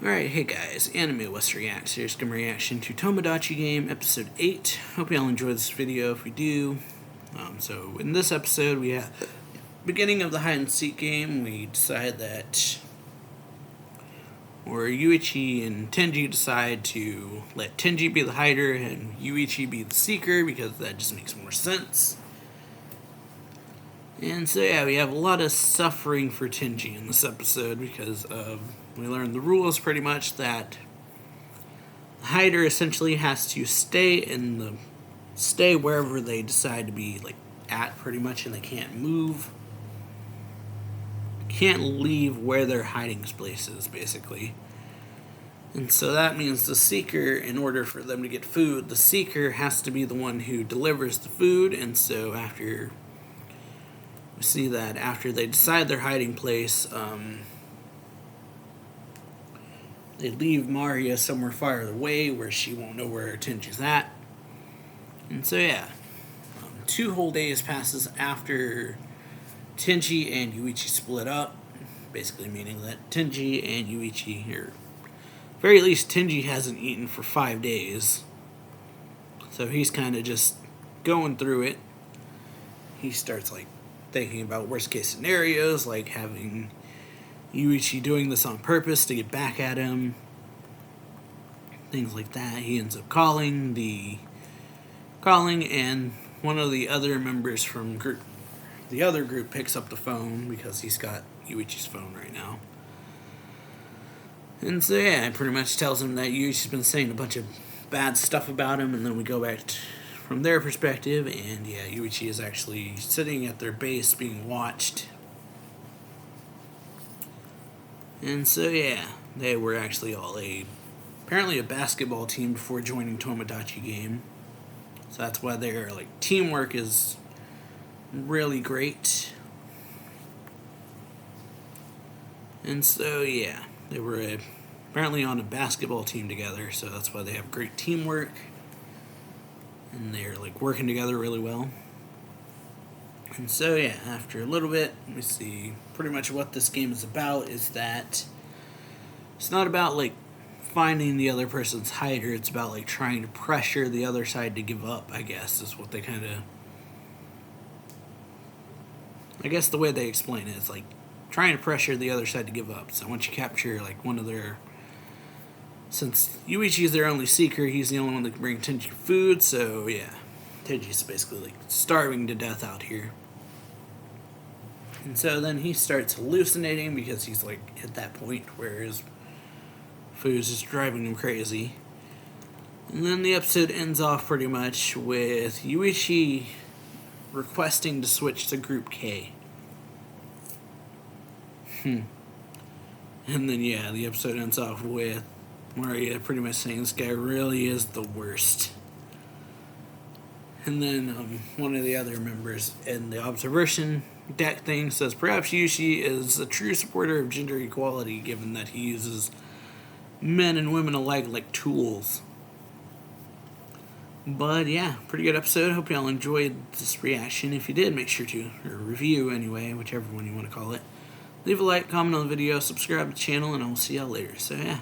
Alright, hey guys, AnimeWestReacts. Here's some reaction to Tomodachi game, episode 8. Hope y'all enjoyed this video. If you do, so in this episode we have beginning of the hide and seek game. We decide that, or Yuichi and Tenji decide to let Tenji be the hider and Yuichi be the seeker because that just makes more sense. And so yeah, we have a lot of suffering for Tenji in this episode because we learn the rules pretty much that the hider essentially has to stay wherever they decide to be at pretty much, and they can't move. Can't leave where their hiding place is basically. And so that means the seeker, in order for them to get food, the seeker has to be the one who delivers the food. And so after we see that after they decide their hiding place, they leave Maria somewhere far away where she won't know where Tenji's at. And so yeah, 2 whole days passes after Tenji and Yuichi split up, basically meaning that Tenji and Yuichi, or very least Tenji, hasn't eaten for 5 days. So he's kind of just going through it. He starts thinking about worst case scenarios, like having Yuichi doing this on purpose to get back at him, things like that. He ends up calling, and one of the other members from the other group picks up the phone because he's got Yuichi's phone right now. And so yeah, it pretty much tells him that Yuichi's been saying a bunch of bad stuff about him, and then we go back from their perspective, and yeah, Yuichi is actually sitting at their base being watched. And so yeah, they were actually all apparently a basketball team before joining Tomodachi game. So that's why their teamwork is really great. And so yeah, they were apparently on a basketball team together, so that's why they have great teamwork. And they're working together really well. And so yeah, after a little bit, we see pretty much what this game is about is that it's not about finding the other person's hider, it's about trying to pressure the other side to give up, I guess, is what they I guess the way they explain it is trying to pressure the other side to give up. So once you capture one of their, since Yuichi's their only seeker, he's the only one that can bring Tenji food, so yeah, Tenji's basically starving to death out here. And so then he starts hallucinating because he's at that point where his food's just driving him crazy. And then the episode ends off pretty much with Yuichi requesting to switch to Group K. And then yeah, the episode ends off with Maria pretty much saying this guy really is the worst. And then one of the other members in the observation deck thing says perhaps Yuichi is a true supporter of gender equality, given that he uses men and women alike like tools. But yeah, pretty good episode. Hope y'all enjoyed this reaction. If you did, make sure to, or review anyway, whichever one you want to call it. Leave a like, comment on the video, subscribe to the channel, and I will see y'all later. So yeah.